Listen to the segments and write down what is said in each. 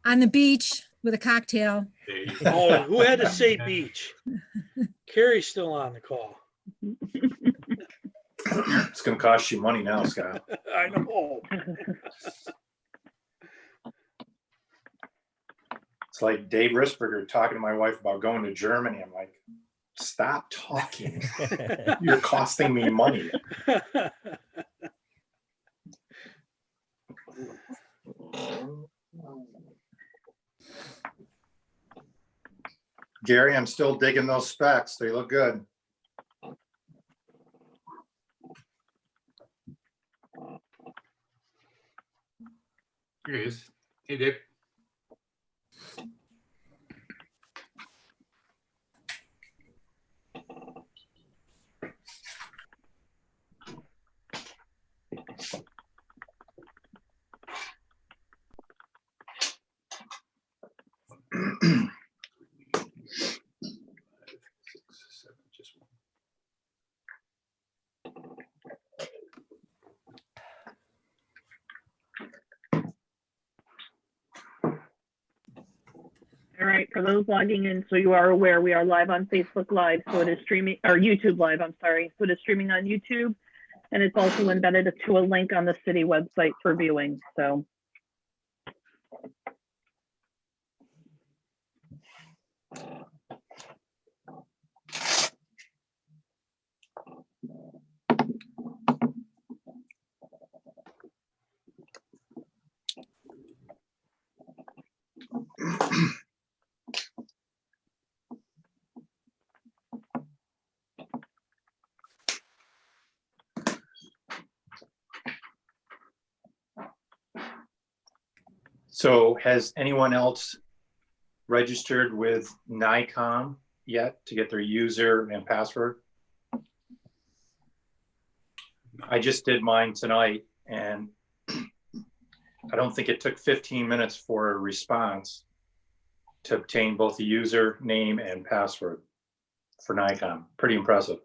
On the beach with a cocktail. There you go. Oh, who had to say beach? Carrie's still on the call. It's going to cost you money now, Scott. I know. It's like Dave Risberger talking to my wife about going to Germany. I'm like, stop talking. You're costing me money. Gary, I'm still digging those specs. They look good. Here he is. Hey, Dave. Just one. All right, for those logging in, so you are aware, we are live on Facebook Live, so it is streaming, or YouTube Live, I'm sorry. So it is streaming on YouTube, and it's also embedded to a link on the city website for viewing, so. So has anyone else registered with NICOM yet to get their user and password? I just did mine tonight, and I don't think it took 15 minutes for a response to obtain both the user name and password for NICOM. Pretty impressive.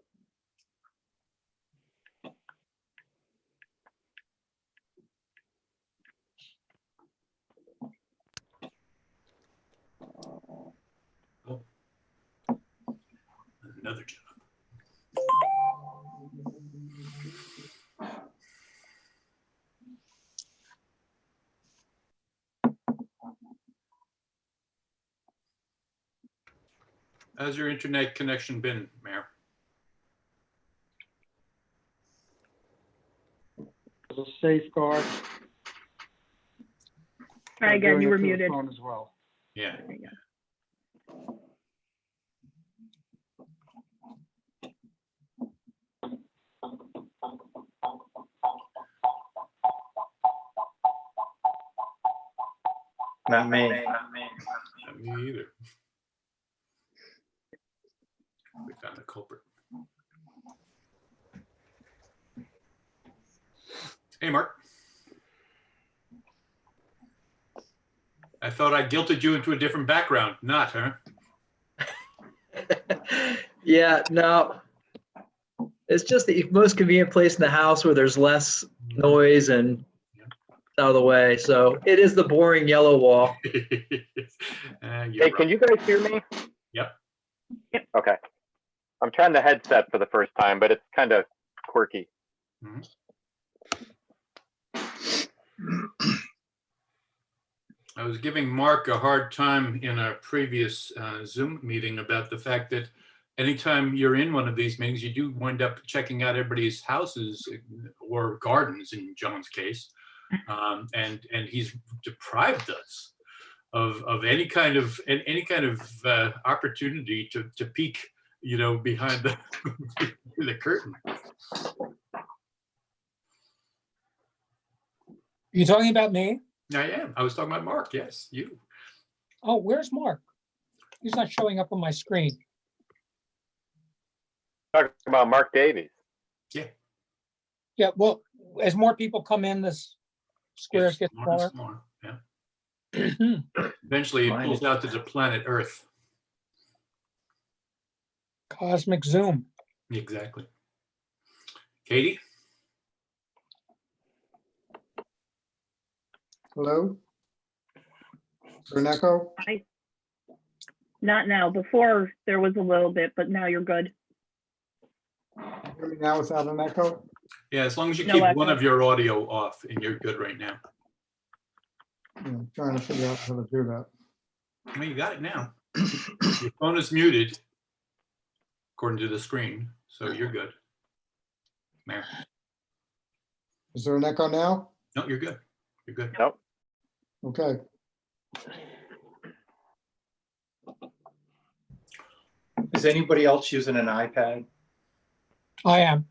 Another job. How's your internet connection been, Mayor? As a safeguard. Try again, you were Doing it through the muted. phone as well. Yeah. There you go. Not me. Not me either. We found the culprit. Hey, Mark. I thought I guilted you into a different background. Not, huh? Yeah, no. It's just the most convenient place in the house where there's less noise and out of the way. So it is the boring yellow wall. Hey, can you guys hear me? Yep. Yep. Okay. I'm trying the headset for the first time, but it's kind of quirky. Mhm. I was giving Mark a hard time in our previous Zoom meeting about the fact that anytime you're in one of these meetings, you do wind up checking out everybody's houses or gardens in John's case. And he's deprived us of any kind of opportunity to peek, you know, behind the curtain. You talking about me? I am. I was talking about Mark. Yes, you. Oh, where's Mark? He's not showing up on my screen. Talking about Mark Davies. Yeah. Yeah, well, as more people come in, this squares get More and smaller. smaller, yeah. Eventually, it pulls out to the planet Earth. Cosmic zoom. Exactly. Katie? Hello? Is there an echo? Not now. Before there was a little bit, but now you're good. Hear me now without an echo? Yeah, as long as you No keep echo. one of your audio off and you're good right now. I'm trying to figure out how to do that. Well, you got it now. Your phone is muted according to the screen, so you're good. Mayor, Is there an echo now? no, you're good. You're good. Nope. Okay. Is anybody else using an iPad? I am.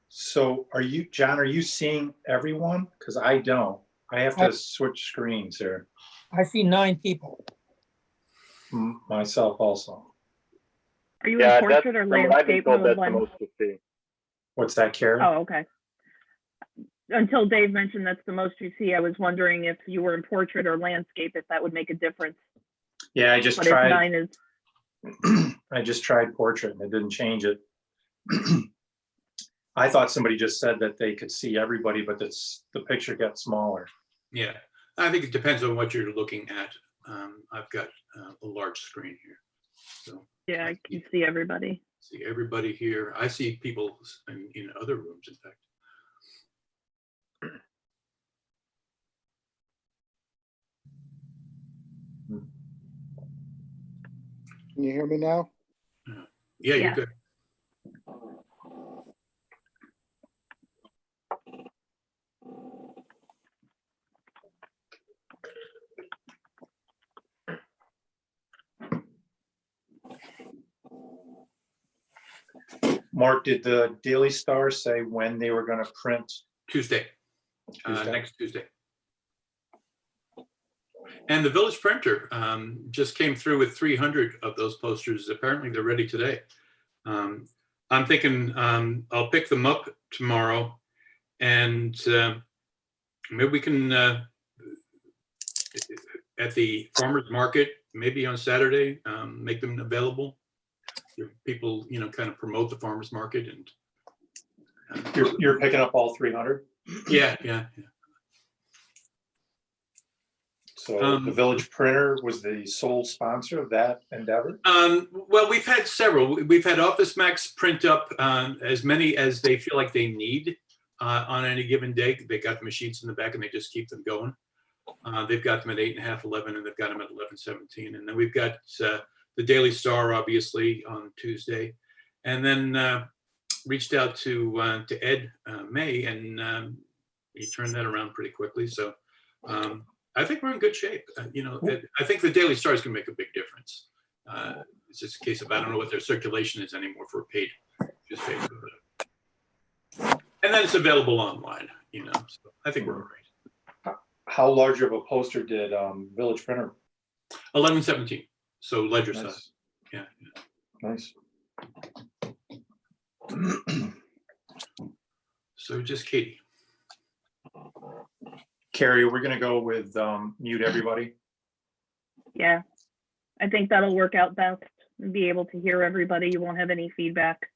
So are you, John, are you seeing everyone? Because I don't. I have to switch screens here. I see 9 people. Myself also. Are you Yeah, in that's, portrait or from what I've been landscape told, mode, that's the Len? most to see. What's that, Carrie? Oh, okay. Until Dave mentioned that's the most you see, I was wondering if you were in portrait or landscape, if that would make a difference. Yeah, I just But if tried. 9 is, I just tried portrait and it didn't change it. I thought somebody just said that they could see everybody, but the picture gets smaller. Yeah, I think it depends on what you're looking at. I've got a large screen here. So yeah, I can see everybody. see everybody here. I see people in other rooms, in fact. Can you hear me now? Yeah, you're Yeah. good. Mark, did the Daily Star say when they were going to print? Tuesday, Tuesday? next Tuesday. And the Village Printer just came through with 300 of those posters. Apparently they're ready today. I'm thinking I'll pick them up tomorrow and maybe we can, at the farmer's market, maybe on Saturday, make them available. Give people, you know, kind of promote the farmer's market and. You're picking up all 300? Yeah. So the Village Printer was the sole sponsor of that endeavor? Well, we've had several. We've had Office Max print up as many as they feel like they need on any given day. They got the machines in the back and they just keep them going. They've got them at 8.5, 11, and they've got them at 11:17. And then we've got the Daily Star, obviously, on Tuesday. And then reached out to Ed May, and he turned that around pretty quickly. So I think we're in good shape. You know, I think the Daily Star is going to make a big difference. It's just a case of I don't know what their circulation is anymore for a paid newspaper. And then it's available online. You know, so I think we're all right. How large of a poster did Village Printer? 11:17. So ledger size. Nice. Yeah. Nice. So just Katie. Carrie, we're going to go with mute everybody. Yeah, I think that'll work out best and be able to hear everybody. You won't have any feedback.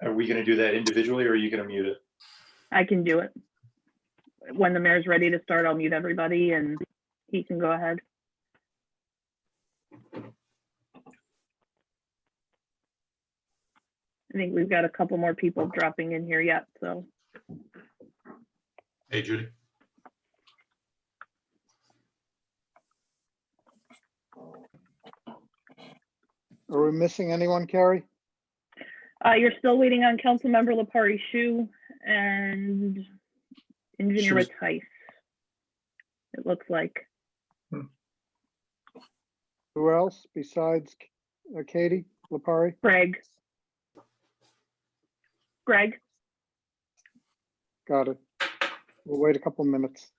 Are we going to do that individually or are you going to mute it? I can do it. When the mayor's ready to start, I'll mute everybody and he can go ahead. I think we've got a couple more people dropping in here yet, so. Hey, Judy. Are we missing anyone, Carrie? You're still waiting on Councilmember Lepari Shu and Engineer Shu's- Tice. It looks like. Who else besides Katie Lapari? Greg. Greg, Got it. We'll wait a couple minutes.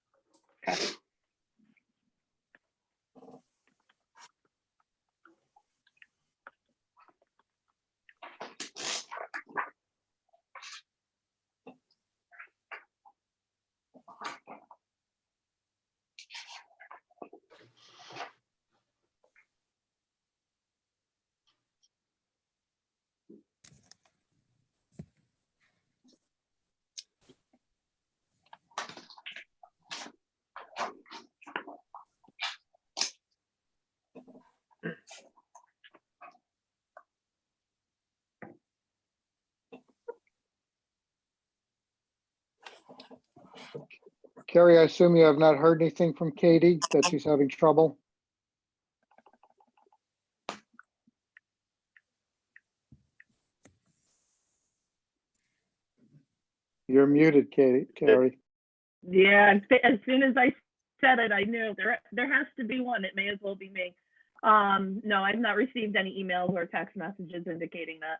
Carrie, I assume you have not heard anything from Katie, that she's having trouble? You're muted, Carrie. Yeah, as soon as I said it, I knew there has to be one. It may as well be me. No, I've not received any emails or text messages indicating that.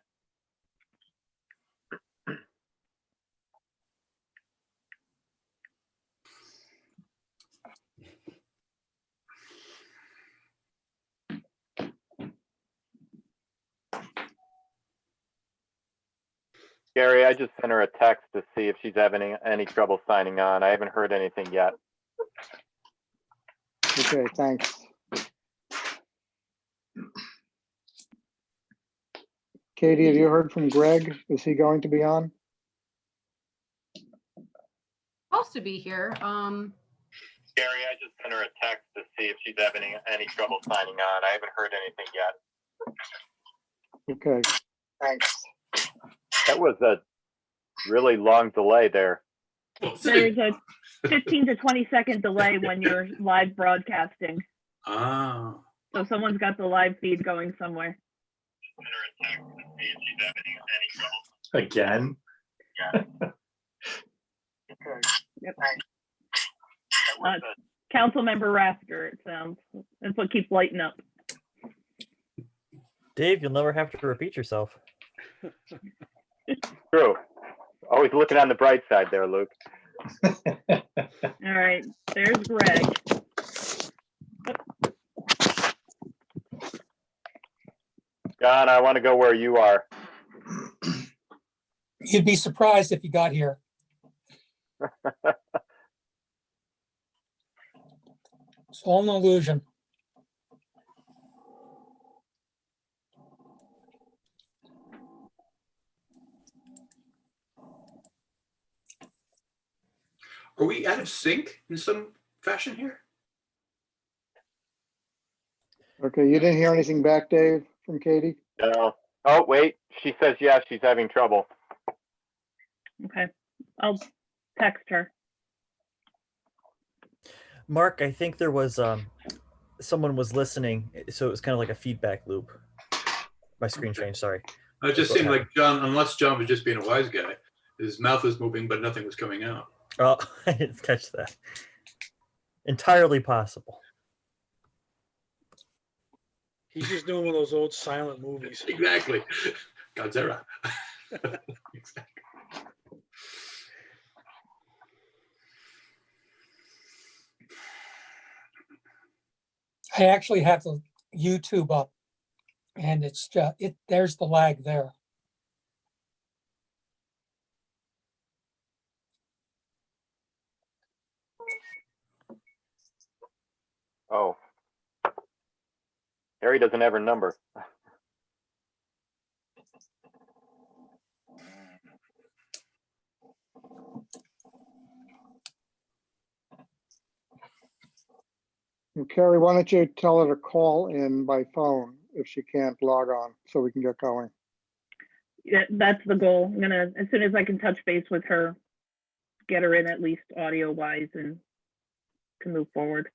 Gary, I just sent her a text to see if she's having any trouble signing on. I haven't heard anything yet. Okay, thanks. Katie, have you heard from Greg? Is he going to be on? Supposed to be here. Gary, I just sent her a text to see if she's having any trouble signing on. I haven't heard anything yet. Okay, thanks. That was a really long delay there. There's a 15 to 20-second delay when you're live broadcasting. Ah, So someone's got the live feed going somewhere. Again? Yep. Councilmember Rasker, it sounds. That's what keeps lighting up. Dave, you'll never have to repeat yourself. True. Always looking on the bright side there, Luke. All right, there's Greg. John, I want to go where you are. You'd be surprised if you got here. It's all an illusion. are we out of sync in some fashion here? Okay, you didn't hear anything back, Dave, from Katie? No. Oh, wait. She says yes, she's having trouble. Okay, I'll text her. Mark, I think there was someone was listening, so it was kind of like a feedback loop. My screen changed, sorry. It just seemed like John, unless John was just being a wise guy, his mouth was moving, but nothing was coming out. Oh, I didn't catch that. Entirely possible. He's just doing one of those old silent movies. Exactly. Godzilla. Exactly. I actually have the YouTube up and it's just, there's the lag there. Oh. Harry doesn't have her number. Well, Carrie, why don't you tell her to call in by phone if she can't log on so we can get going. Yeah, that's the goal. I'm gonna, as soon as I can touch base with her, get her in at least audio wise and can move forward.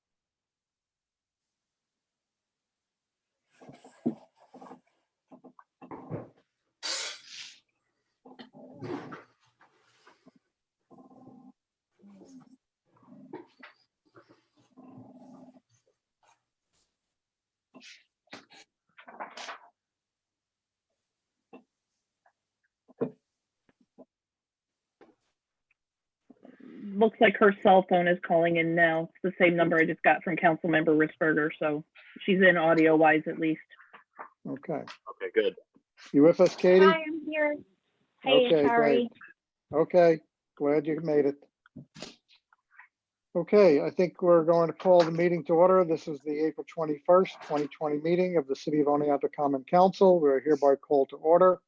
Looks like her cell phone is calling in now. It's the same number I just got from Councilmember Risberger, so she's in audio wise at least. Okay. Okay, good. You with us, Katie? Hi, I'm here. Hey, Okay, sorry. great. Okay, glad you made it. Okay, I think we're going to call the meeting to order. This is the April 21st, 2020 meeting of the City of Oneonta Common Council. We're hereby called to order.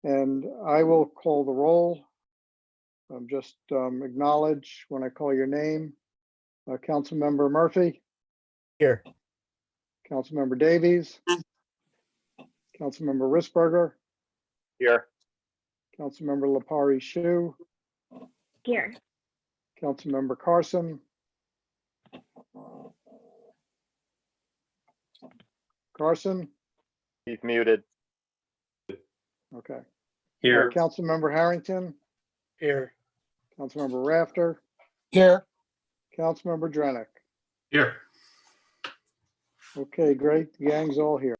And I will call the roll. Just acknowledge when I call your name. Councilmember Murphy, Here. Councilmember Davies, Councilmember Risberger, Here. Councilmember Lapari Shu, Here. Councilmember Carson. Carson, He's muted. okay. Here, Councilmember Harrington, Here. Councilmember Rafter, Here, Councilmember Drenick. Here. Okay, great. The gang's all here.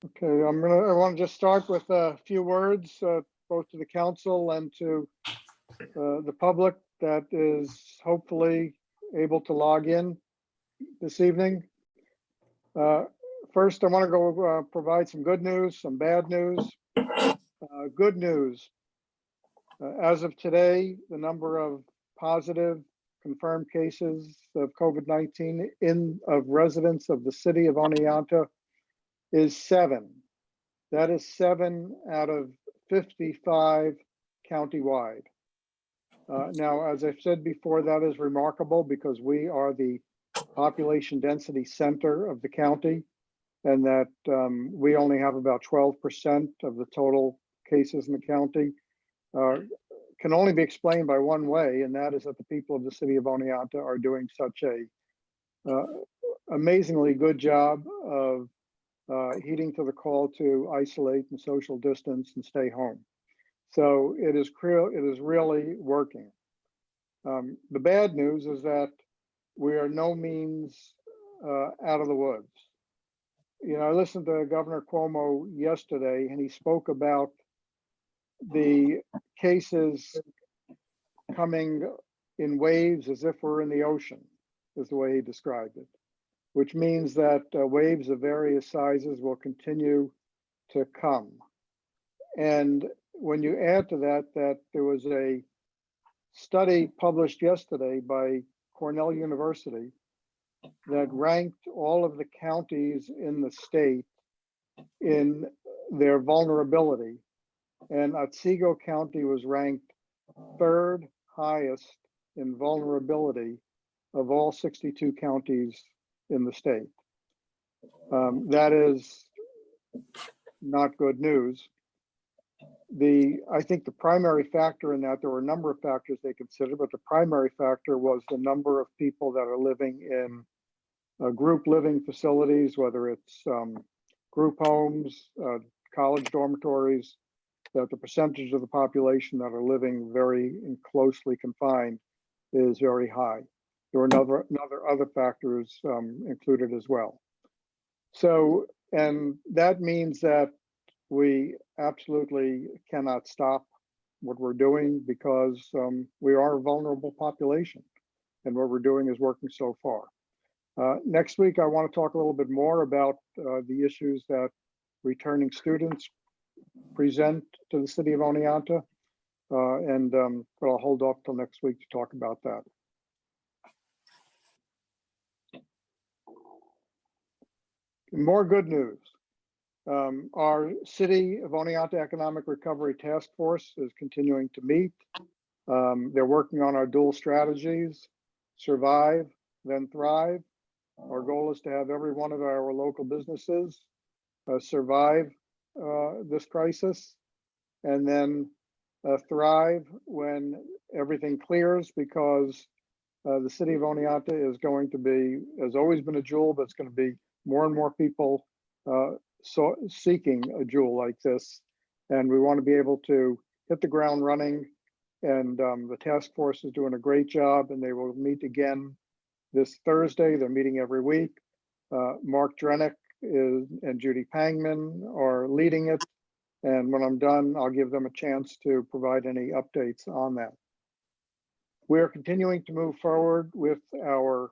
Okay, I want to just start with a few words, both to the council and to the public that is hopefully able to log in this evening. First, I want to go provide some good news, some bad news. Good news. As of today, the number of positive confirmed cases of COVID-19 of residents of the city of Oneonta is 7. That is 7 out of 55 countywide. Now, as I've said before, that is remarkable because we are the population density center of the county, and that we only have about 12% of the total cases in the county. Can only be explained by one way, and that is that the people of the city of Oneonta are doing such a amazingly good job of heeding to the call to isolate and social distance and stay home. So it is really working. The bad news is that we are no means out of the woods. You know, I listened to Governor Cuomo yesterday, and he spoke about the cases coming in waves as if we're in the ocean, is the way he described it, which means that waves of various sizes will continue to come. And when you add to that, that there was a study published yesterday by Cornell University that ranked all of the counties in the state in their vulnerability. And Otsego County was ranked 3rd highest in vulnerability of all 62 counties in the state. That is not good news. I think the primary factor in that, there were a number of factors they considered, but the primary factor was the number of people that are living in group living facilities, whether it's group homes, college dormitories, that the percentage of the population that are living very closely confined is very high. There were other factors included as well. So, and that means that we absolutely cannot stop what we're doing because we are a vulnerable population, and what we're doing is working so far. Next week, I want to talk a little bit more about the issues that returning students present to the city of Oneonta, but I'll hold off till next week to talk about that. More good news. Our City of Oneonta Economic Recovery Task Force is continuing to meet. They're working on our dual strategies, survive, then thrive. Our goal is to have every one of our local businesses survive this crisis, and then thrive when everything clears, because the city of Oneonta is going to be, has always been a jewel, but it's going to be more and more people seeking a jewel like this. And we want to be able to hit the ground running. And the task force is doing a great job, and they will meet again this Thursday. They're meeting every week. Mark Drenick and Judy Pangman are leading it. And when I'm done, I'll give them a chance to provide any updates on that. We're continuing to move forward with our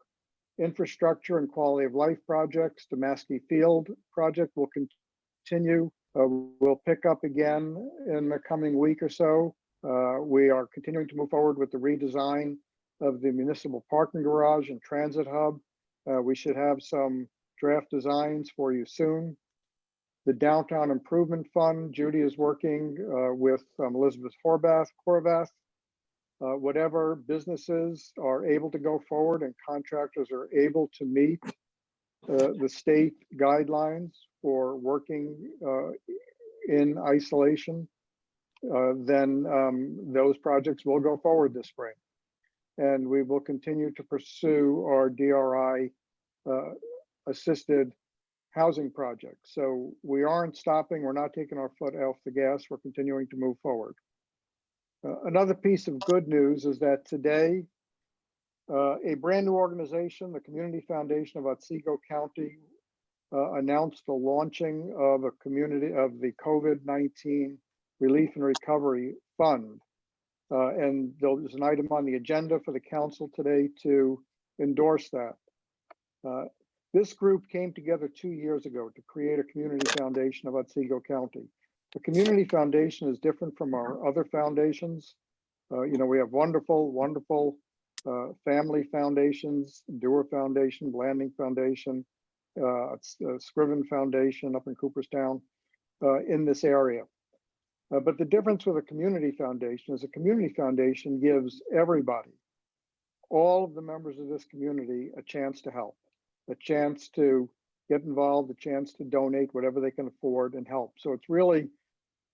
infrastructure and quality of life projects. The Maskey Field project will continue. We'll pick up again in the coming week or so. We are continuing to move forward with the redesign of the municipal parking garage and transit hub. We should have some draft designs for you soon. The Downtown Improvement Fund, Judy is working with Elizabeth Horvath. Whatever businesses are able to go forward and contractors are able to meet the state guidelines for working in isolation, then those projects will go forward this spring. And we will continue to pursue our DRI assisted housing projects. So we aren't stopping, we're not taking our foot off the gas, we're continuing to move forward. Another piece of good news is that today, a brand new organization, the Community Foundation of Otsego County, announced the launching of the COVID-19 Relief and Recovery Fund. And there's an item on the agenda for the council today to endorse that. This group came together 2 years ago to create a community foundation of Otsego County. The community foundation is different from our other foundations. We have wonderful family foundations, Dewar Foundation, Blanding Foundation, Scriven Foundation up in Cooperstown in this area. But the difference with a community foundation is a community foundation gives everybody, all of the members of this community, a chance to help, a chance to get involved, a chance to donate whatever they can afford and help. So it's really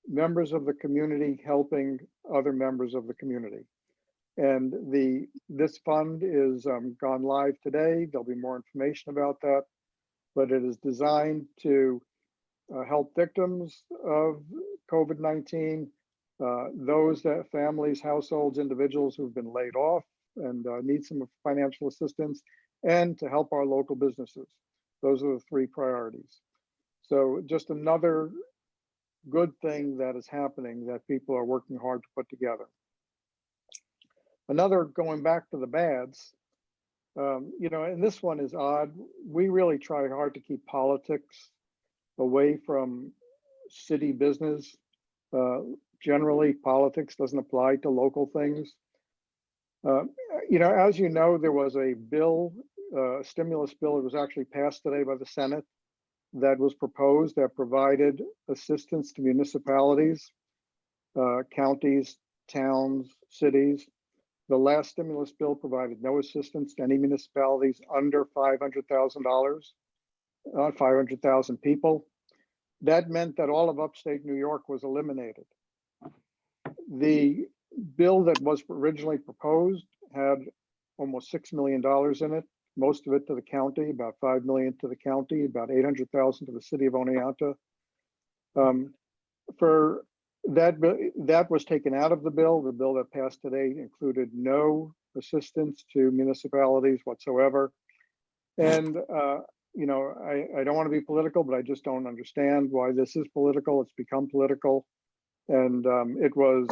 members of the community helping other members of the community. And this fund is gone live today. There'll be more information about that, but it is designed to help victims of COVID-19, those that families, households, individuals who've been laid off and need some financial assistance, and to help our local businesses. Those are the three priorities. So just another good thing that is happening that people are working hard to put together. Another, going back to the bads, and this one is odd. We really try hard to keep politics away from city business. Generally, politics doesn't apply to local things. As you know, there was a bill, a stimulus bill, it was actually passed today by the Senate, that was proposed that provided assistance to municipalities, counties, towns, cities. The last stimulus bill provided no assistance to any municipalities under $500,000, 500,000 people. That meant that all of upstate New York was eliminated. The bill that was originally proposed had almost $6 million in it, most of it to the county, about $5 million to the county, about 800,000 to the city of Oneonta. For that was taken out of the bill. The bill that passed today included no assistance to municipalities whatsoever. And I don't want to be political, but I just don't understand why this is political. It's become political, and it was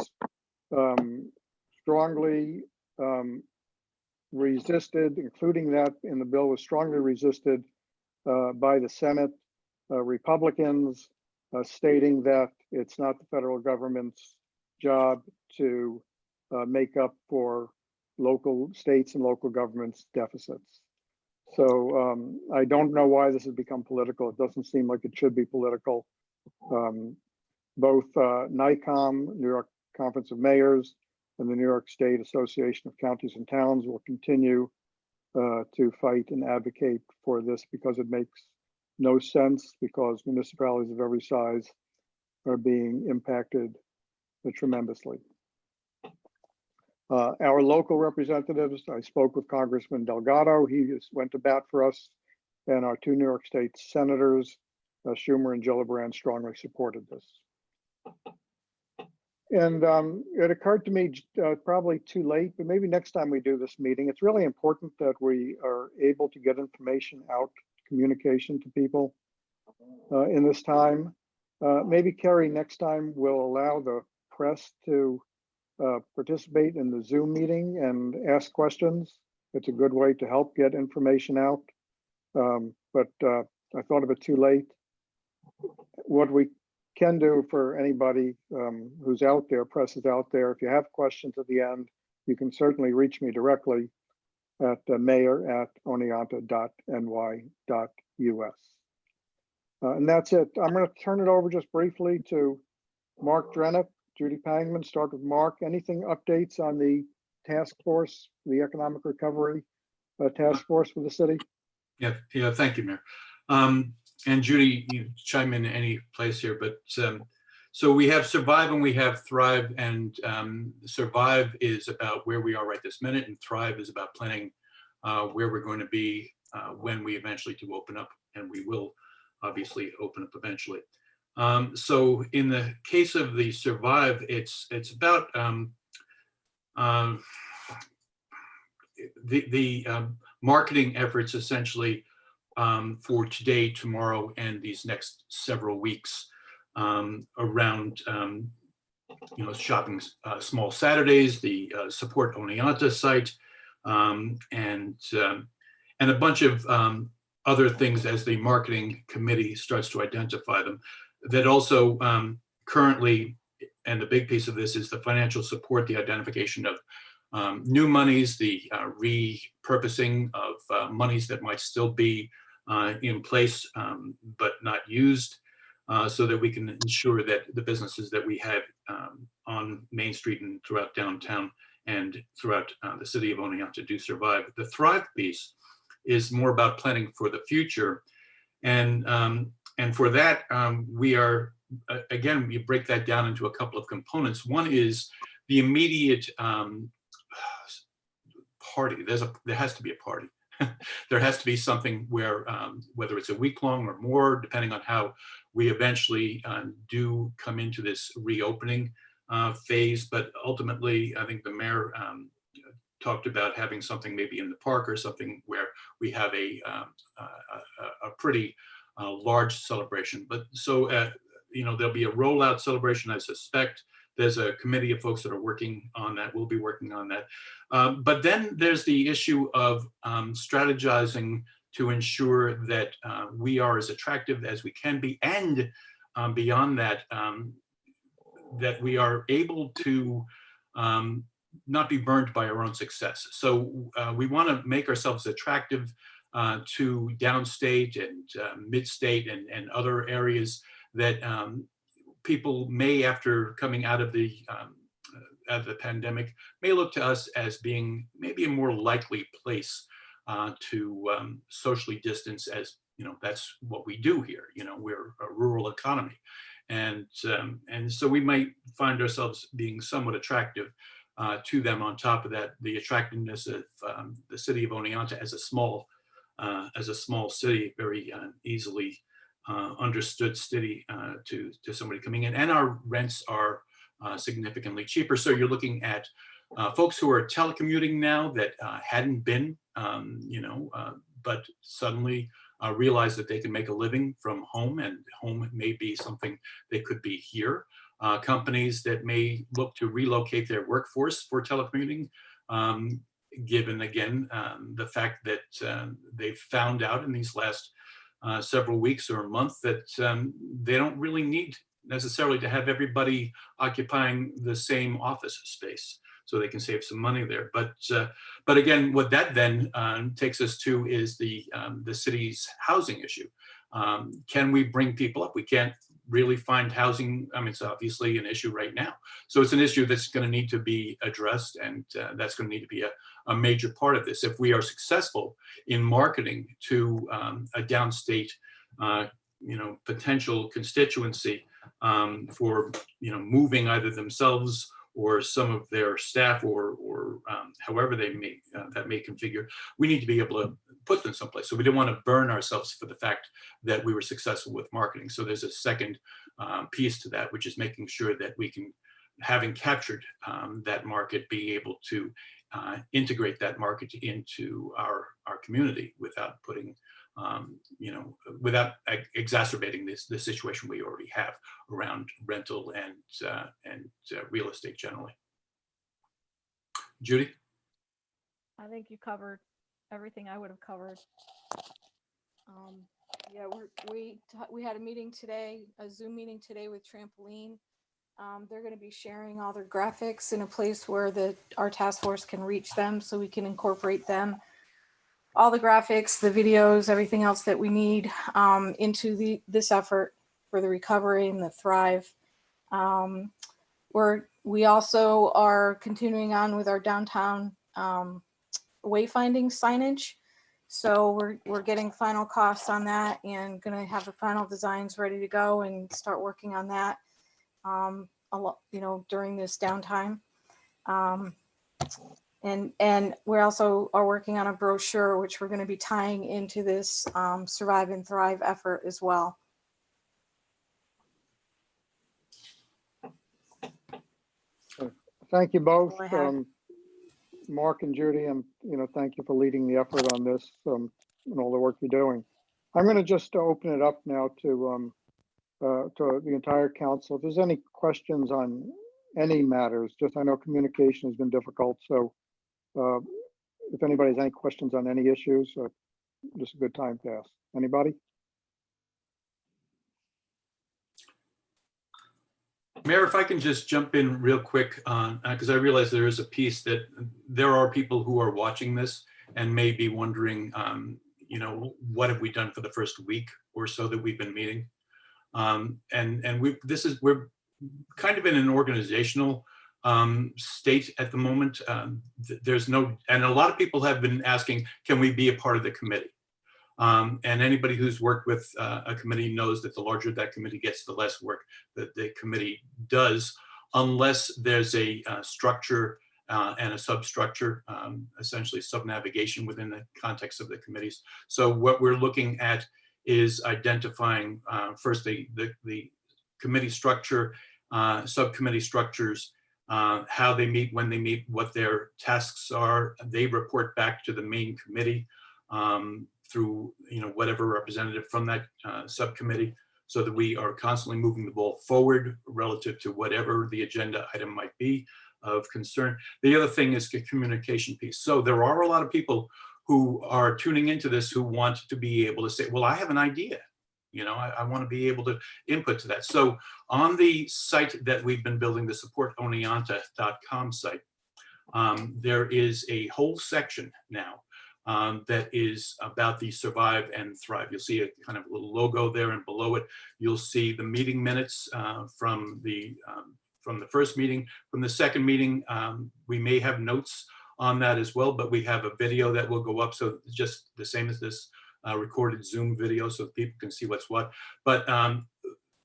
strongly resisted, including that in the bill was strongly resisted by the Senate Republicans, stating that it's not the federal government's job to make up for local states and local governments' deficits. So I don't know why this has become political. It doesn't seem like it should be political. Both NICOM, New York Conference of Mayors, and the New York State Association of Counties and Towns will continue to fight and advocate for this, because it makes no sense, because municipalities of every size are being impacted tremendously. Our local representatives, I spoke with Congressman Delgado. He just went to bat for us, and our two New York State senators, Schumer and Gillibrand, strongly supported this. And it occurred to me, probably too late, but maybe next time we do this meeting, it's really important that we are able to get information out, communication to people in this time. Maybe Kerry, next time we'll allow the press to participate in the Zoom meeting and ask questions. It's a good way to help get information out. But I thought of it too late. What we can do for anybody who's out there, press is out there, if you have questions at the end, you can certainly reach me directly at mayor@oneonta.ny.us. And that's it. I'm going to turn it over just briefly to Mark Drennick, Judy Pangman. Start with Mark. Anything updates on the task force, the economic recovery task force for the city? Yeah, thank you, Mayor. And Judy, you chime in any place here, but So we have Survive and we have Thrive, and Survive is about where we are right this minute, and Thrive is about planning where we're going to be when we eventually do open up, and we will obviously open up eventually. So in the case of the Survive, it's about the marketing efforts essentially for today, tomorrow, and these next several weeks around shopping small Saturdays, the support Oneonta site, and a bunch of other things as the marketing committee starts to identify them. That also currently, and the big piece of this is the financial support, the identification of new monies, the repurposing of monies that might still be in place but not used, so that we can ensure that the businesses that we have on Main Street and throughout downtown and throughout the city of Oneonta do survive. The Thrive piece is more about planning for the future, and for that we are again, we break that down into a couple of components. One is the immediate party. There has to be a party. There has to be something where, whether it's a week long or more, depending on how we eventually do come into this reopening phase. But ultimately, I think the mayor talked about having something maybe in the park or something where we have a pretty large celebration. But so, there'll be a rollout celebration, I suspect. There's a committee of folks that are working on that. We'll be working on that. But then there's the issue of strategizing to ensure that we are as attractive as we can be, and beyond that, that we are able to not be burned by our own success. So we want to make ourselves attractive to downstate and midstate and other areas that people may, after coming out of the pandemic, may look to us as being maybe a more likely place to socially distance, as that's what we do here. We're a rural economy, and so we might find ourselves being somewhat attractive to them. On top of that, the attractiveness of the city of Oneonta as a small city, very easily understood city to somebody coming in, and our rents are significantly cheaper. So you're looking at folks who are telecommuting now that hadn't been, but suddenly realize that they can make a living from home, and home may be something they could be here. Companies that may look to relocate their workforce for telecommuting, given again the fact that they've found out in these last several weeks or a month that they don't really need necessarily to have everybody occupying the same office space, so they can save some money there. But again, what that then takes us to is the city's housing issue. Can we bring people up? We can't really find housing. I mean, it's obviously an issue right now. So it's an issue that's going to need to be addressed, and that's going to need to be a major part of this. If we are successful in marketing to a downstate, potential constituency for, moving either themselves or some of their staff, or however they may that may configure, we need to be able to put them someplace. So we don't want to burn ourselves for the fact that we were successful with marketing. So there's a second piece to that, which is making sure that we can, having captured that market, be able to integrate that market into our community without putting, without exacerbating the situation we already have around rental and real estate generally. Judy? I think you covered everything I would have covered. Yeah, we had a meeting today, a Zoom meeting today with Trampoline. They're going to be sharing all their graphics in a place where our task force can reach them, so we can incorporate them, all the graphics, the videos, everything else that we need into this effort for the recovery and the Thrive. We also are continuing on with our downtown wayfinding signage. So we're getting final costs on that and going to have the final designs ready to go and start working on that. a lot, during this downtime. And we also are working on a brochure, which we're going to be tying into this Survive and Thrive effort as well. Thank you both. All I have. Mark and Judy, and thank you for leading the effort on this and all the work you're doing. I'm going to just open it up now to the entire council. If there's any questions on any matters, I know communication has been difficult, so if anybody has any questions on any issues, just a good time to ask. Anybody? Mayor, if I can just jump in real quick on, because I realize there is a piece that there are people who are watching this and may be wondering, what have we done for the first week or so that we've been meeting? And we're kind of in an organizational state at the moment. There's no, and a lot of people have been asking, can we be a part of the committee? And anybody who's worked with a committee knows that the larger that committee gets, the less work that the committee does, unless there's a structure and a substructure, essentially sub-navigation within the context of the committees. So what we're looking at is identifying first the committee structure, subcommittee structures, how they meet, when they meet, what their tasks are. They report back to the main committee through whatever representative from that subcommittee, so that we are constantly moving the ball forward relative to whatever the agenda item might be of concern. The other thing is the communication piece. So there are a lot of people who are tuning into this who want to be able to say, well, I have an idea. I want to be able to input to that. So on the site that we've been building, the supportoneonta.com site, there is a whole section now that is about the Survive and Thrive. You'll see a kind of little logo there, and below it, you'll see the meeting minutes from the first meeting. From the second meeting, we may have notes on that as well, but we have a video that will go up. So just the same as this recorded Zoom video, so people can see what's what. But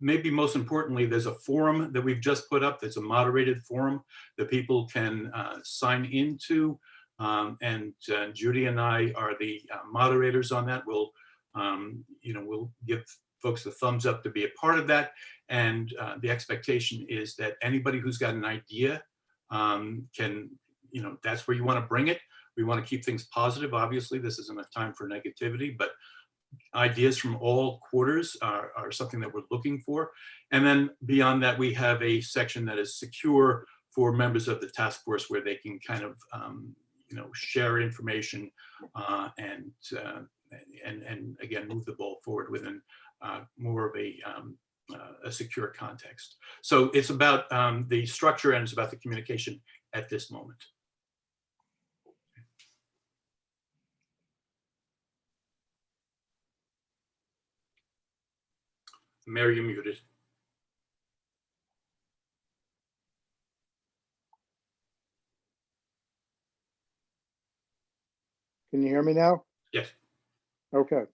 maybe most importantly, there's a forum that we've just put up. That's a moderated forum that people can sign into. And Judy and I are the moderators on that. We'll give folks the thumbs up to be a part of that. And the expectation is that anybody who's got an idea can, that's where you want to bring it. We want to keep things positive. Obviously, this isn't a time for negativity, but ideas from all quarters are something that we're looking for. And then beyond that, we have a section that is secure for members of the task force, where they can kind of share information and again move the ball forward within more of a secure context. So it's about the structure, and it's about the communication at this moment. Mary, you're muted. Can you hear me now? Yes. Okay.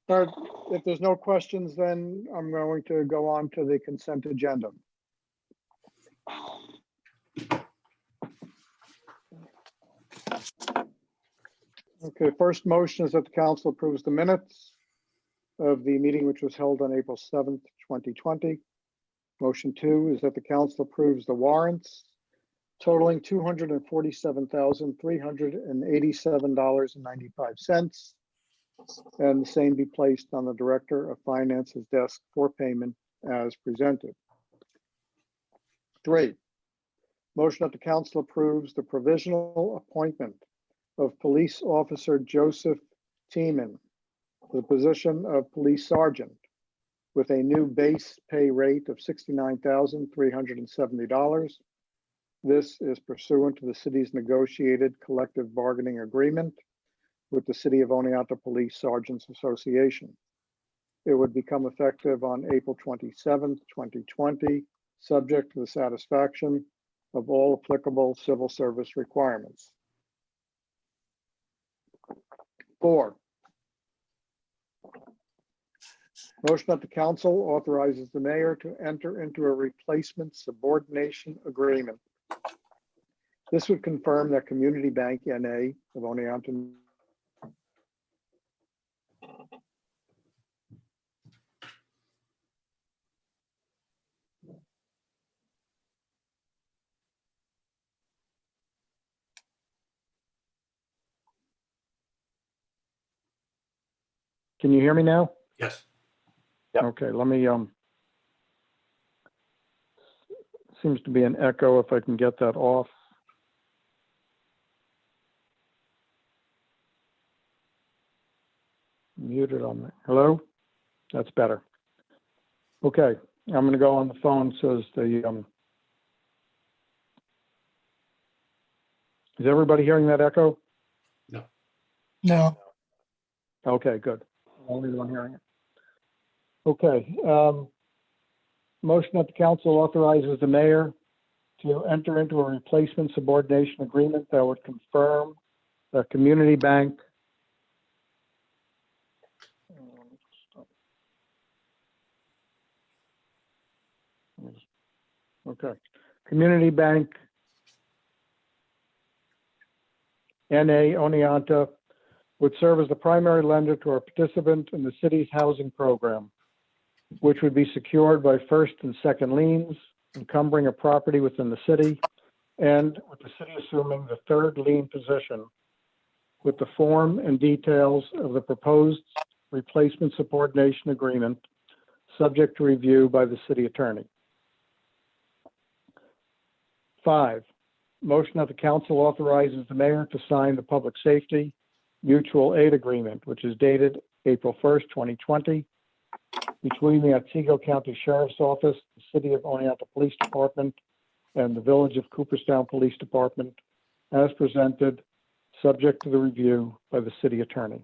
All right. If there's no questions, then I'm going to go on to the consent agenda. Okay, first motion is that the council approves the minutes of the meeting which was held on April 7th, 2020. Motion 2 is that the council approves the warrants totaling $247,387.95, and the same be placed on the Director of Finance's desk for payment as presented. 3, motion that the council approves the provisional appointment of Police Officer Joseph Tiemann to the position of Police Sergeant with a new base pay rate of $69,370. This is pursuant to the city's negotiated collective bargaining agreement with the City of Oneonta Police Sergeants Association. It would become effective on April 27th, 2020, subject to the satisfaction of all applicable civil service requirements. 4, Motion that the council authorizes the mayor to enter into a replacement subordination agreement. This would confirm that Community Bank NA of Oneonta Can you hear me now? Yes. Yep. Okay, let me, seems to be an echo if I can get that off. Muted on the, hello? That's better. Okay, I'm gonna go on the phone, says the, is everybody hearing that echo? No, Okay, good. Only the one hearing it. Okay, motion that the council authorizes the mayor to enter into a replacement subordination agreement that would confirm the Community Bank. Okay, Community Bank NA Oneonta would serve as the primary lender to our participant in the city's housing program, which would be secured by first and second liens, encumbering a property within the city, and with the city assuming the third lien position with the form and details of the proposed replacement subordination agreement, subject to review by the city attorney. 5, motion that the council authorizes the mayor to sign the public safety mutual aid agreement, which is dated April 1st, 2020, between the Otsego County Sheriff's Office, the City of Oneonta Police Department, and the Village of Cooperstown Police Department, as presented, subject to the review by the city attorney.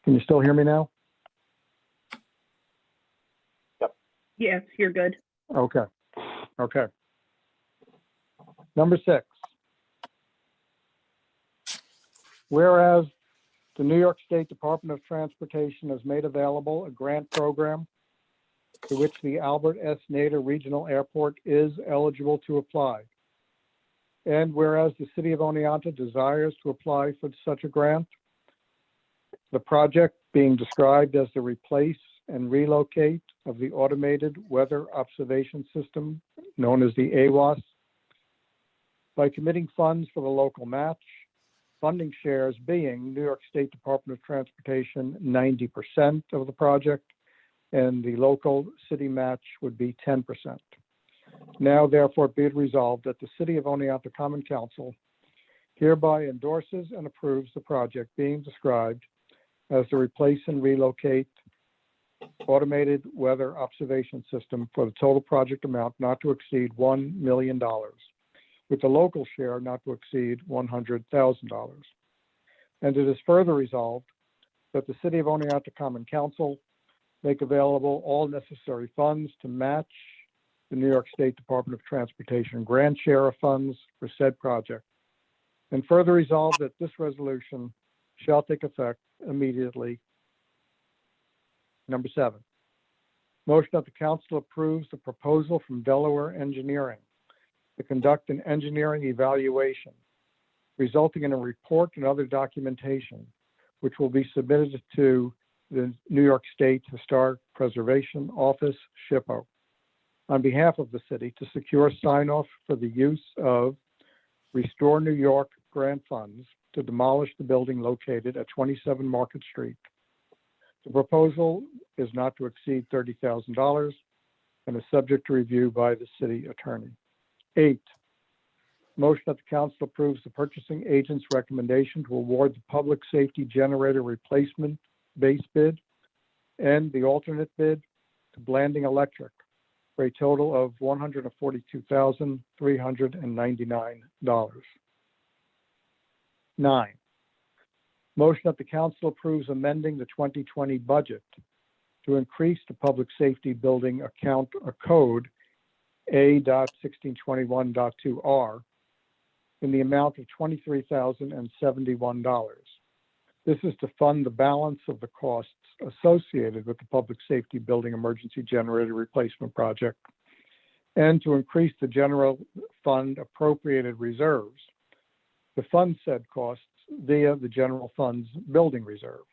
Can you still hear me now? Yes, you're good. Okay, okay. Number 6. Whereas the New York State Department of Transportation has made available a grant program to which the Albert S. Nader Regional Airport is eligible to apply. And whereas the city of Oneonta desires to apply for such a grant, the project being described as the replace and relocate of the automated weather observation system known as the AWOS, by committing funds for the local match, funding shares being New York State Department of Transportation 90% of the project, and the local city match would be 10%. Now therefore be it resolved that the City of Oneonta Common Council hereby endorses and approves the project being described as the replace and relocate automated weather observation system for the total project amount not to exceed $1 million, with the local share not to exceed $100,000. And it is further resolved that the City of Oneonta Common Council make available all necessary funds to match the New York State Department of Transportation grant share of funds for said project. And further resolved that this resolution shall take effect immediately. Number 7, motion that the council approves the proposal from Delaware Engineering to conduct an engineering evaluation, resulting in a report and other documentation, which will be submitted to the New York State Historic Preservation Office, SHPO, on behalf of the city to secure sign-off for the use of Restore New York grant funds to demolish the building located at 27 Market Street. The proposal is not to exceed $30,000 and is subject to review by the city attorney. 8, motion that the council approves the purchasing agent's recommendation to award the public safety generator replacement base bid and the alternate bid to Blanding Electric for a total of $142,399. 9, motion that the council approves amending the 2020 budget to increase the public safety building code A.1621.2R in the amount of $23,071. This is to fund the balance of the costs associated with the Public Safety Building Emergency Generator Replacement Project and to increase the general fund appropriated reserves to fund said costs via the general fund's building reserve.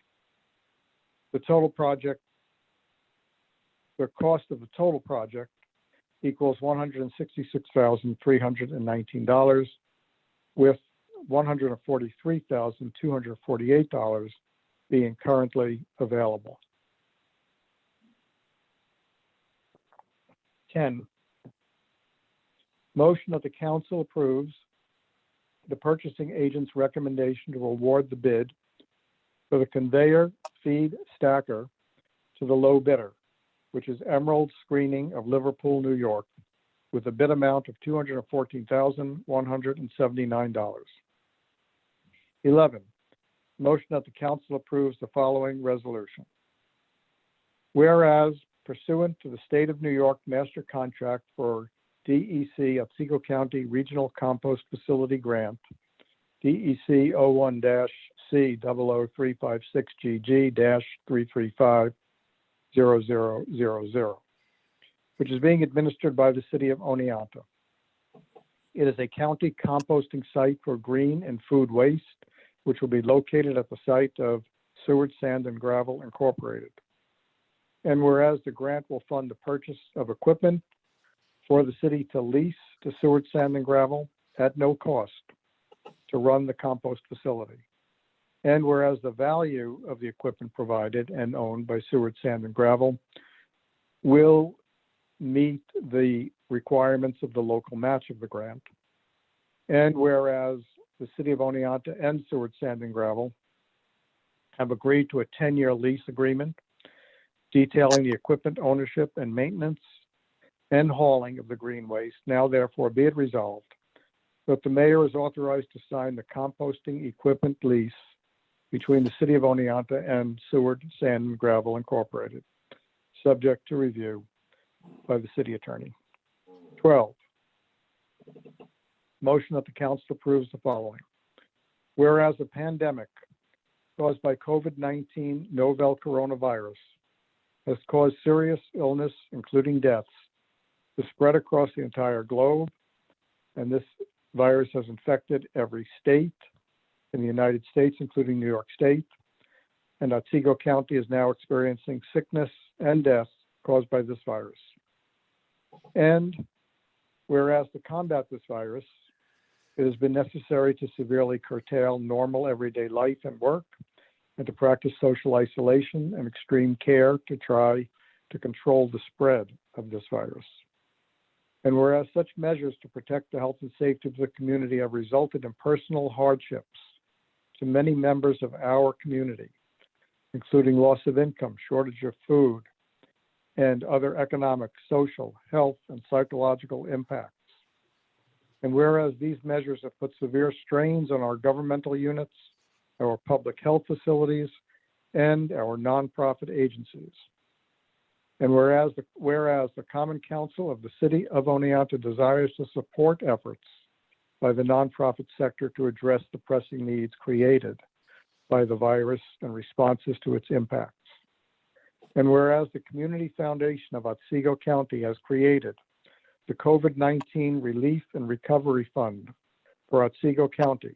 The cost of the total project equals $166,319, with $143,248 being currently available. 10, motion that the council approves the purchasing agent's recommendation to award the bid for the conveyor feed stacker to the low bidder, which is Emerald Screening of Liverpool, New York, with a bid amount of $214,179. 11, motion that the council approves the following resolution. Whereas pursuant to the State of New York Master Contract for DEC Otsego County Regional Compost Facility Grant, DEC 01-C00356GG-3350000, which is being administered by the city of Oneonta. It is a county composting site for green and food waste, which will be located at the site of Seward Sand and Gravel Incorporated. And whereas the grant will fund the purchase of equipment for the city to lease to Seward Sand and Gravel at no cost to run the compost facility. And whereas the value of the equipment provided and owned by Seward Sand and Gravel will meet the requirements of the local match of the grant. And whereas the city of Oneonta and Seward Sand and Gravel have agreed to a 10-year lease agreement detailing the equipment ownership and maintenance and hauling of the green waste. Now therefore be it resolved that the mayor is authorized to sign the composting equipment lease between the city of Oneonta and Seward Sand and Gravel Incorporated, subject to review by the city attorney. 12, motion that the council approves the following. Whereas a pandemic caused by COVID-19 novel coronavirus has caused serious illness, including deaths, to spread across the entire globe, and this virus has infected every state in the United States, including New York State, and Otsego County is now experiencing sickness and deaths caused by this virus. And whereas to combat this virus, it has been necessary to severely curtail normal everyday life and work, and to practice social isolation and extreme care to try to control the spread of this virus. And whereas such measures to protect the health and safety of the community have resulted in personal hardships to many members of our community, including loss of income, shortage of food, and other economic, social, health, and psychological impacts. And whereas these measures have put severe strains on our governmental units, our public health facilities, and our nonprofit agencies. And whereas the Common Council of the City of Oneonta desires to support efforts by the nonprofit sector to address the pressing needs created by the virus and responses to its impacts. And whereas the Community Foundation of Otsego County has created the COVID-19 Relief and Recovery Fund for Otsego County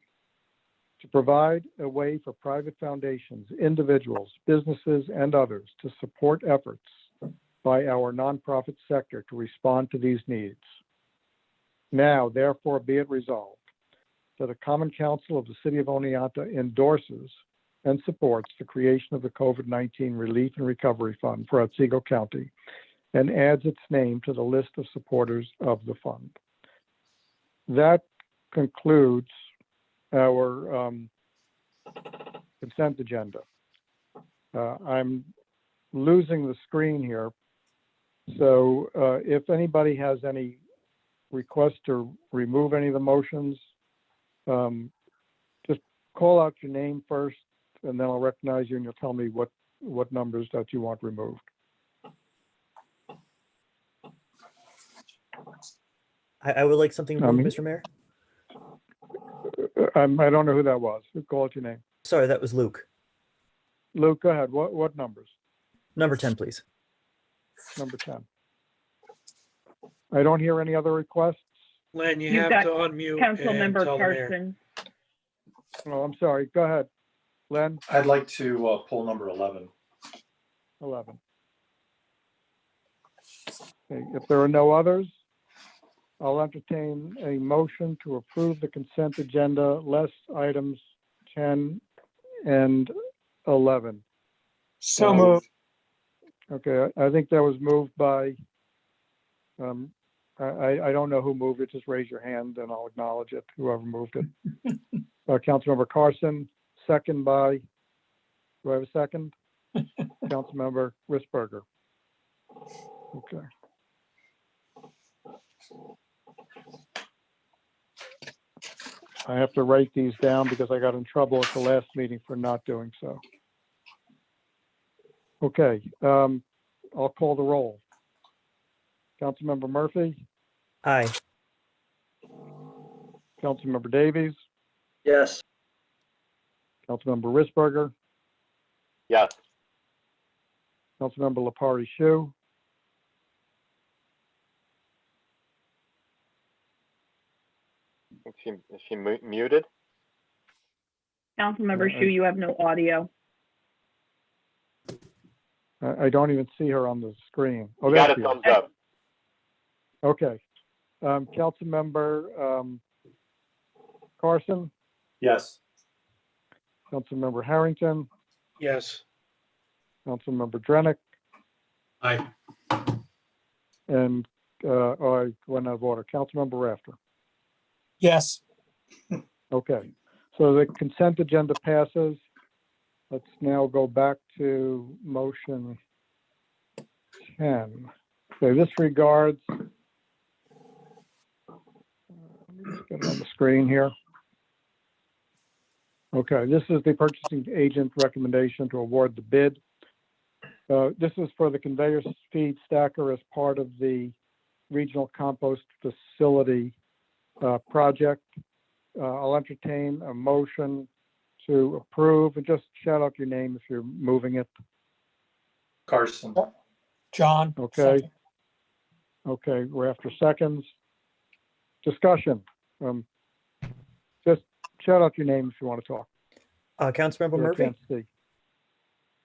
to provide a way for private foundations, individuals, businesses, and others to support efforts by our nonprofit sector to respond to these needs. Now, therefore, be it resolved that the Common Council of the City of Oneonta endorses and supports the creation of the COVID-19 Relief and Recovery Fund for Otsego County and adds its name to the list of supporters of the fund. That concludes our consent agenda. I'm losing the screen here. So if anybody has any request to remove any of the motions, just call out your name first, and then I'll recognize you and you'll tell me what numbers that you want removed. I would like something removed, Mr. Mayor. I don't know who that was. Who called your name? Sorry, that was Luke. Luke, go ahead. What numbers? Number 10, please. Number 10. I don't hear any other requests. Len, you You've have got to unmute and Councilmember tell the mayor. Carson. Oh, I'm sorry. Go ahead. Len, I'd like to pull number 11. 11. Okay, if there are no others, I'll entertain a motion to approve the consent agenda, less items 10 and 11. So moved. Okay, I think that was moved by, I don't know who moved it. Just raise your hand and I'll acknowledge it, whoever moved it. Councilmember Carson, second by, do I have a second? Councilmember Risberger. Okay. I have to write these down because I got in trouble at the last meeting for not doing so. Okay, I'll call the roll. Councilmember Murphy, Aye. Councilmember Davies, Yes. Councilmember Risberger, Yes. Councilmember Lepari Shu, Is she muted? Councilmember Yeah, Shu, you have no audio. I don't even see her on the screen. Oh, You there got she a is. thumbs up. Okay. Councilmember Carson, Yes. Councilmember Harrington, Yes. Councilmember Drenick, Aye. and I went out of order. Councilmember Rafter. Yes. Okay, so the consent agenda passes. Let's now go back to motion 10. So this regards, let me just get it on the screen here. Okay, this is the purchasing agent recommendation to award the bid. This is for the conveyor feed stacker as part of the regional compost facility project. I'll entertain a motion to approve, and just shout out your name if you're moving it. Carson. John. Okay. second. Okay, we're after seconds. Discussion. Just shout out your name if you want to talk. Councilmember I Murphy? can't see.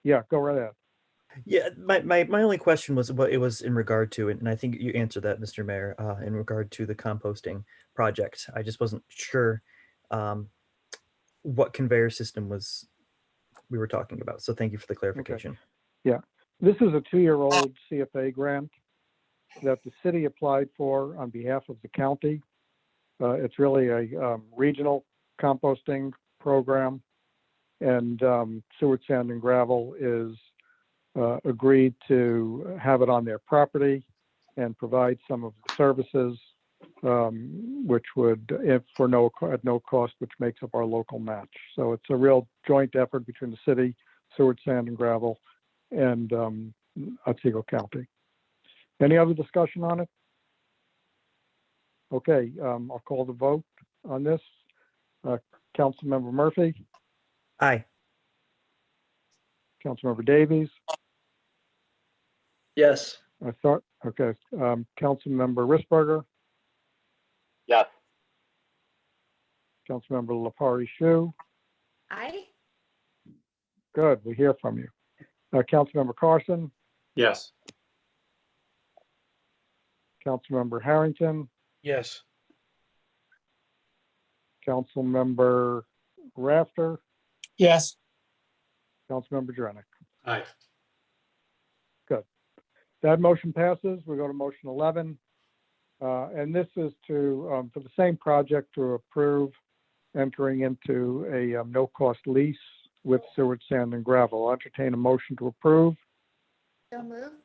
Yeah, go right ahead. Yeah, my only question was what it was in regard to it, and I think you answered that, Mr. Mayor, in regard to the composting project. I just wasn't sure what conveyor system we were talking about. So thank you for the clarification. This is a 2-year-old CFA grant that the city applied for on behalf of the county. It's really a regional composting program, and Seward Sand and Gravel is agreed to have it on their property and provide some of the services, which would, if at no cost, which makes up our local match. So it's a real joint effort between the city, Seward Sand and Gravel, and Otsego County. Any other discussion on it? Okay, I'll call the vote on this. Councilmember Murphy, Aye. Councilmember Davies, Yes. I thought, okay, Councilmember Risberger, Yes. Councilmember Lepari Shu. Aye. Good, we hear from you. Councilmember Carson, Yes. Councilmember Harrington, Yes. Councilmember Rafter, Yes. Councilmember Drenick. Aye. That motion passes. We go to motion 11. And this is to, for the same project, to approve entering into a no-cost lease with Seward Sand and Gravel. I'll entertain a motion to approve. So moved.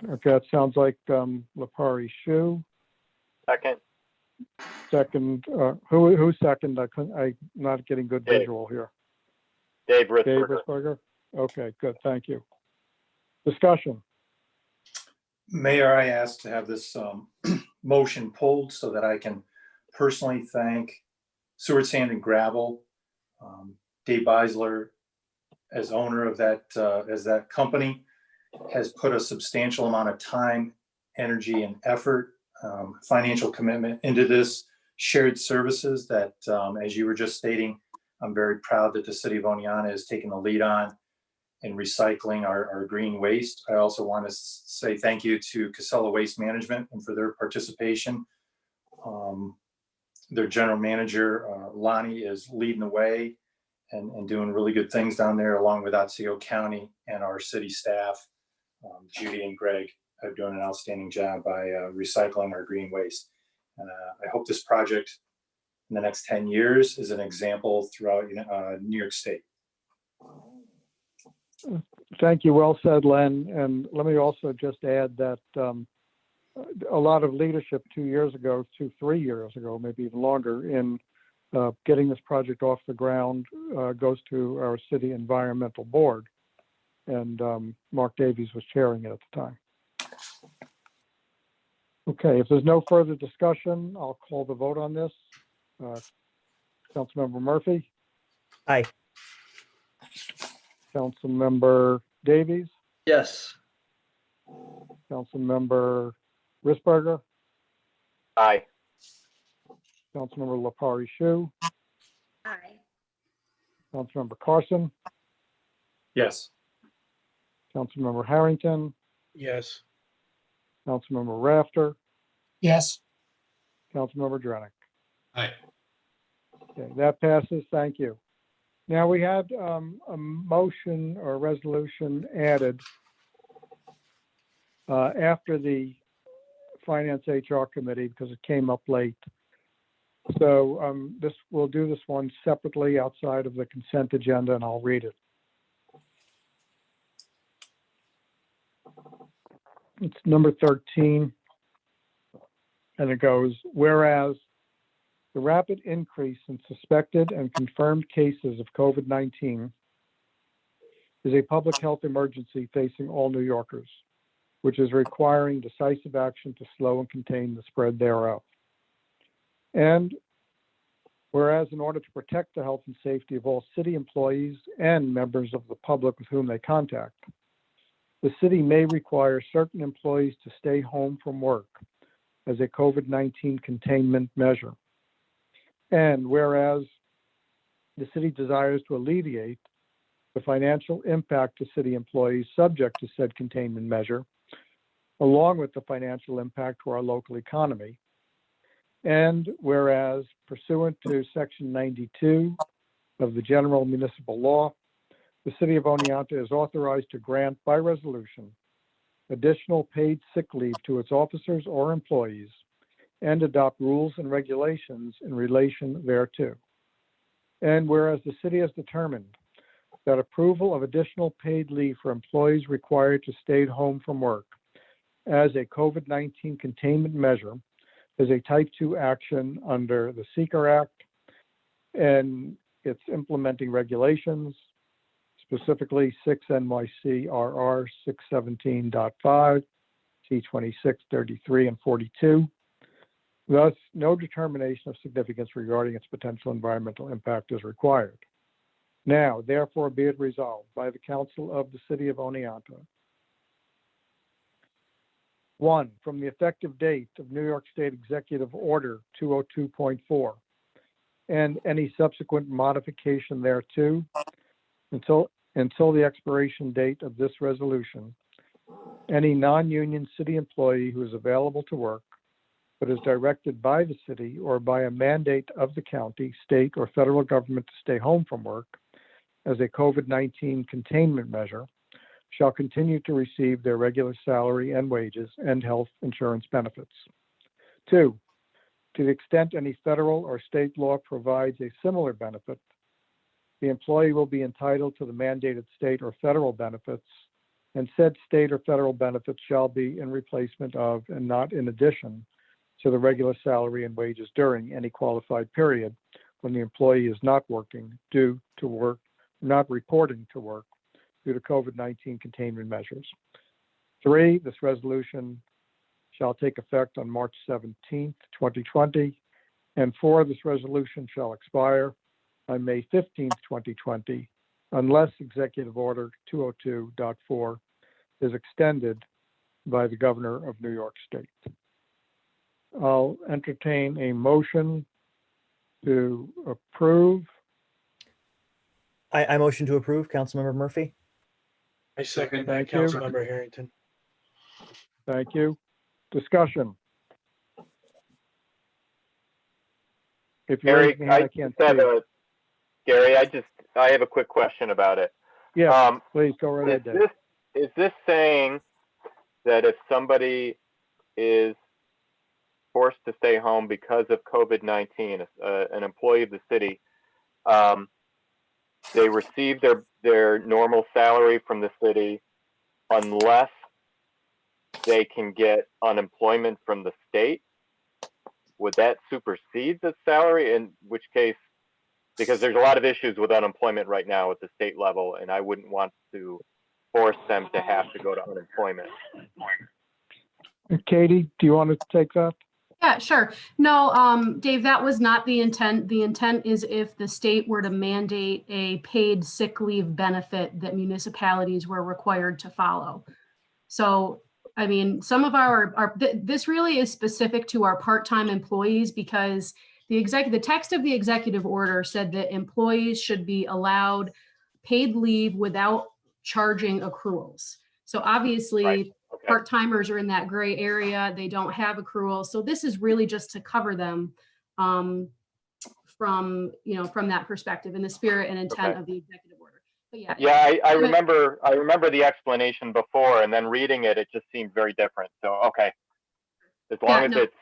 Okay, that sounds like Lepari Shu. Second. Second, who second? I'm not getting good Dave. visual here. Dave Dave Ritzberger. Risberger? Okay, good, thank you. Discussion. Mayor, I asked to have this motion pulled so that I can personally thank Seward Sand and Gravel. Dave Beisler, as owner of that, as that company, has put a substantial amount of time, energy, and effort, financial commitment into this shared services that, as you were just stating, I'm very proud that the city of Oneonta is taking the lead on in recycling our green waste. I also want to say thank you to Casella Waste Management and for their participation. Their general manager, Lonnie, is leading the way and doing really good things down there, along with Otsego County and our city staff. Judy and Greg are doing an outstanding job by recycling our green waste. And I hope this project in the next 10 years is an example throughout New York State. Thank you. Well said, Len. And let me also just add that a lot of leadership 3 years ago, maybe even longer, in getting this project off the ground goes to our city environmental board. And Mark Davies was chairing it at the time. Okay, if there's no further discussion, I'll call the vote on this. Councilmember Murphy? Aye. Councilmember Davies? Yes. Councilmember Risberger? Aye. Councilmember Lepari Shu? Aye. Councilmember Carson? Yes. Councilmember Harrington? Yes. Councilmember Rafter? Yes. Councilmember Drenick? Aye. Okay, that passes. Thank you. Now we had a motion or resolution added after the Finance HR Committee because it came up late. So we'll do this one separately outside of the consent agenda, and I'll read it. It's number 13, and it goes, whereas the rapid increase in suspected and confirmed cases of COVID-19 is a public health emergency facing all New Yorkers, which is requiring decisive action to slow and contain the spread thereof. And whereas in order to protect the health and safety of all city employees and members of the public with whom they contact, the city may require certain employees to stay home from work as a COVID-19 containment measure. And whereas the city desires to alleviate the financial impact to city employees subject to said containment measure, along with the financial impact to our local economy. And whereas pursuant to Section 92 of the General Municipal Law, the City of Oneonta is authorized to grant by resolution additional paid sick leave to its officers or employees and adopt rules and regulations in relation thereto. And whereas the city has determined that approval of additional paid leave for employees required to stay home from work as a COVID-19 containment measure is a type 2 action under the SECR Act and its implementing regulations, specifically 6 NYC RR 617.5, C26, 33, and 42. Thus, no determination of significance regarding its potential environmental impact is required. Now, therefore, be it resolved by the Council of the City of Oneonta. 1, from the effective date of New York State Executive Order 202.4 and any subsequent modification thereto until the expiration date of this resolution, any non-union city employee who is available to work but is directed by the city or by a mandate of the county, state, or federal government to stay home from work as a COVID-19 containment measure shall continue to receive their regular salary and wages and health insurance benefits. 2, to the extent any federal or state law provides a similar benefit, the employee will be entitled to the mandated state or federal benefits, and said state or federal benefits shall be in replacement of and not in addition to the regular salary and wages during any qualified period when the employee is not reporting to work due to COVID-19 containment measures. 3, this resolution shall take effect on March 17th, 2020, And 4, this resolution shall expire on May 15th, 2020, unless Executive Order 202.4 is extended by the Governor of New York State. I'll entertain a motion to approve. I motion to approve, Councilmember Murphy. I second that, Thank you. Councilmember Harrington. Thank you. Discussion. If you're Gary, raising your hand, I can't see. Gary, I have a quick question about it. Yeah, please go right Is ahead, Dave. this saying that if somebody is forced to stay home because of COVID-19, an employee of the city, they receive their normal salary from the city unless they can get unemployment from the state? Would that supersede the salary? In which case, because there's a lot of issues with unemployment right now at the state level, and I wouldn't want to force them to have to go to unemployment. Katie, do you want to take that? Yeah, sure. No, Dave, that was not the intent. The intent is if the state were to mandate a paid sick leave benefit that municipalities were required to follow. So, I mean, some of this really is specific to our part-time employees because the text of the executive order said that employees should be allowed paid leave without charging accruals. So obviously, Right. Okay. part-timers are in that gray area. They don't have accruals. So this is really just to cover them from that perspective in the spirit and intent Okay. of the executive order. But yeah. Yeah, I remember the explanation before, and then reading it, it just seemed very different. So, okay. As long as it's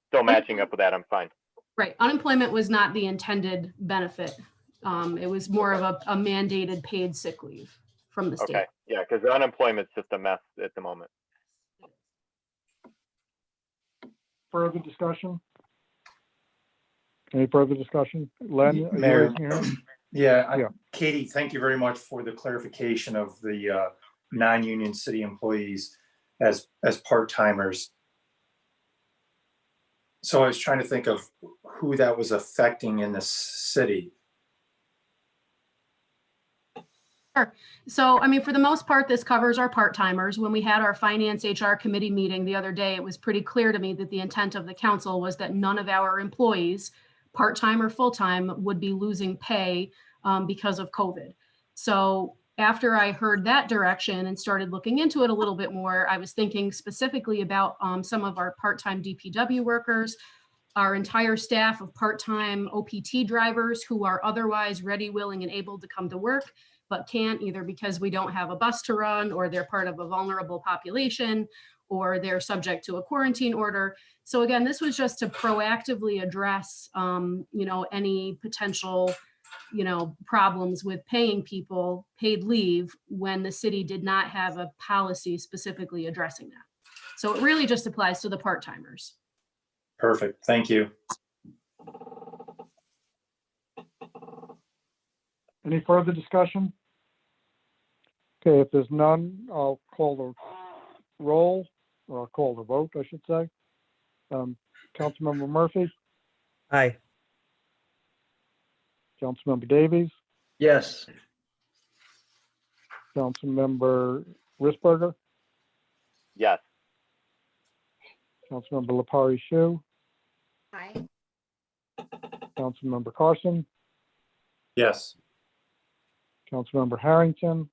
still matching up with that, I'm fine. Right. Unemployment was not the intended benefit. It was more of a mandated paid sick leave from the state. Okay. Yeah, because unemployment's just a mess at the moment. Further discussion? Any further discussion? Len, are you Mayor. raising your hand? Yeah, Katie, thank you very much for the clarification of the non-union city employees as part-timers. So I was trying to think of who that was affecting in the city. Sure. So, I mean, for the most part, this covers our part-timers. When we had our finance HR committee meeting the other day, it was pretty clear to me that the intent of the council was that none of our employees, part-time or full-time, would be losing pay because of COVID. So after I heard that direction and started looking into it a little bit more, I was thinking specifically about some of our part-time DPW workers, our entire staff of part-time OPT drivers who are otherwise ready, willing, and able to come to work, but can't either because we don't have a bus to run or they're part of a vulnerable population or they're subject to a quarantine order. So again, this was just to proactively address, any potential, problems with paying people paid leave when the city did not have a policy specifically addressing that. So it really just applies to the part-timers. Perfect, thank you. Any further discussion? Okay, if there's none, I'll call the roll, or I'll call the vote, I should say. Councilmember Murphy, Aye. Councilmember Davies, Yes. Councilmember Risberger, Yes. Councilmember Lepari Shu, Aye. Councilmember Carson, Yes. Councilmember Harrington,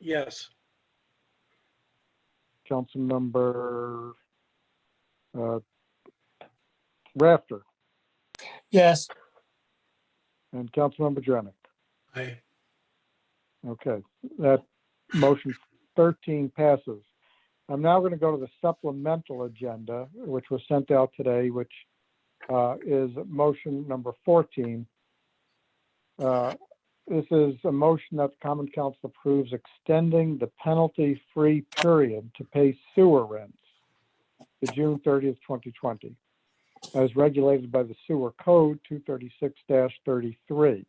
Yes. Councilmember Rafter, Yes. and Councilmember Drenick. Aye. Okay, that motion 13 passes. I'm now going to go to the supplemental agenda, which was sent out today, which is motion number 14. This is a motion that the Common Council approves extending the penalty-free period to pay sewer rents to June 30th, 2020, as regulated by the Sewer Code 236-33.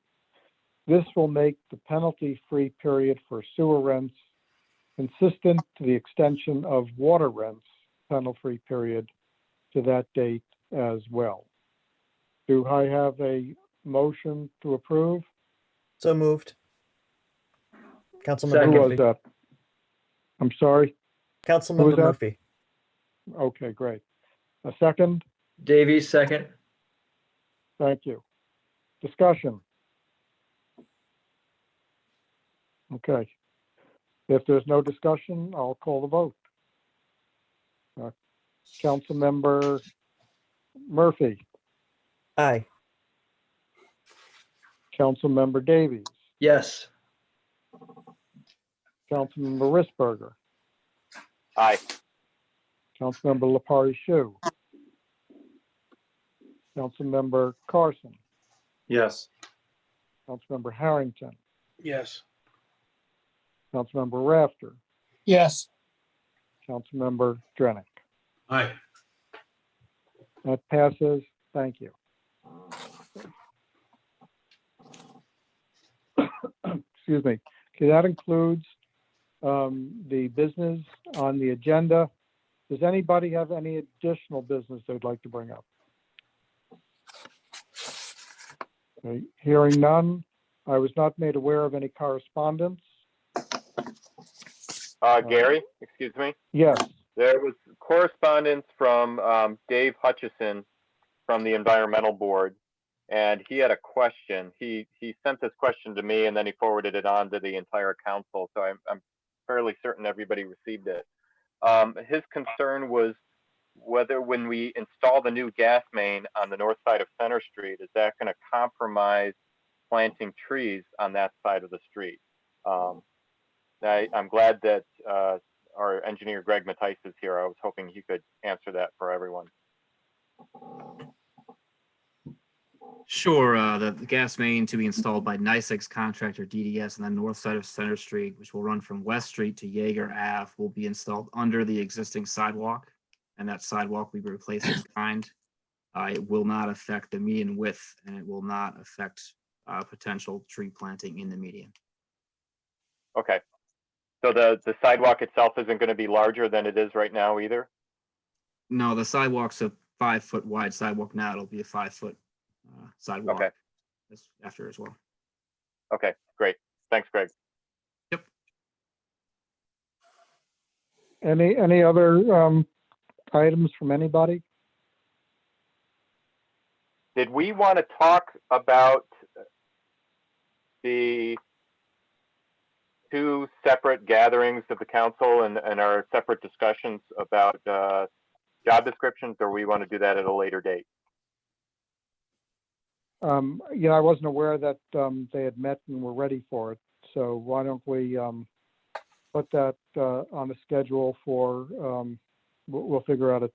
This will make the penalty-free period for sewer rents consistent to the extension of water rents penalty-free period to that date as well. Do I have a motion to approve? So moved. Who Councilmember was Murphy. that? I'm sorry. Councilmember that? Murphy. Okay, great. A second? Davies, second. Thank you. Discussion? Okay. If there's no discussion, I'll call the vote. Councilmember Murphy, Aye. Councilmember Davies, Yes. Councilmember Risberger, Aye. Councilmember Lepari Shu, Councilmember Carson, Yes. Councilmember Harrington, Yes. Councilmember Rafter, yes, Councilmember Drenick. Aye. That passes. Thank you. Excuse me. Okay, that includes the business on the agenda. Does anybody have any additional business they'd like to bring up? Okay, hearing none, I was not made aware of any correspondence. Gary, excuse me. Yes, There was correspondence from Dave Hutchison from the Environmental Board, and he had a question. He sent this question to me, and then he forwarded it on to the entire council, so I'm fairly certain everybody received it. His concern was whether when we install the new gas main on the north side of Center Street, is that going to compromise planting trees on that side of the street? I'm glad that our engineer Greg Mattice is here. I was hoping he could answer that for everyone. Sure. The gas main to be installed by NYSEG's contractor DDS on the north side of Center Street, which will run from West Street to Jaeger Ave, will be installed under the existing sidewalk, and that sidewalk will be replaced in kind. It will not affect the median width, and it will not affect potential tree planting in the median. Okay. So the sidewalk itself isn't going to be larger than it is right now either? No, the sidewalk's a 5 foot wide sidewalk now. It'll be a 5 foot sidewalk. Okay. After as well. Okay, great. Thanks, Greg. any other items from anybody? Did we want to talk about the two separate gatherings of the council and our separate discussions about job descriptions, or we want to do that at a later date? I wasn't aware that they had met and were ready for it. So why don't we put that on the schedule for, we'll figure out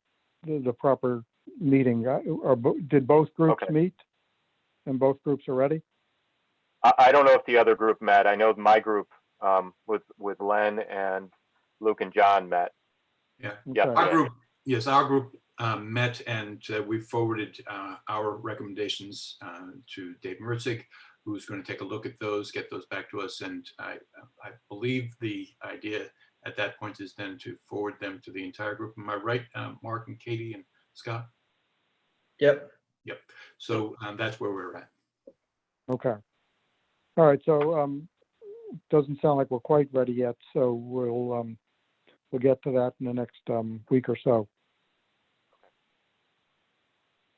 the proper meeting. Did both groups meet? And both groups are ready? I don't know if the other group met. I know my group with Len and Luke and John met. Yeah. Yeah. Our group, yes, our group met, and we forwarded our recommendations to Dave Merzick, who's going to take a look at those, get those back to us. And I believe the idea at that point is then to forward them to the entire group. Am I right, Mark and Katie and Scott? Yep. Yep. So that's where we're at. Okay. All right. So doesn't sound like we're quite ready yet. So we'll get to that in the next week or so.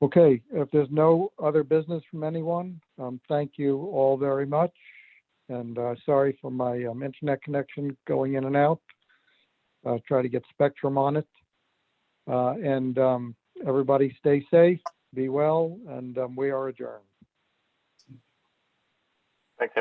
Okay. If there's no other business from anyone, thank you all very much. And sorry for my internet connection going in and out. Try to get Spectrum on it. And everybody stay safe, be well, and we are adjourned.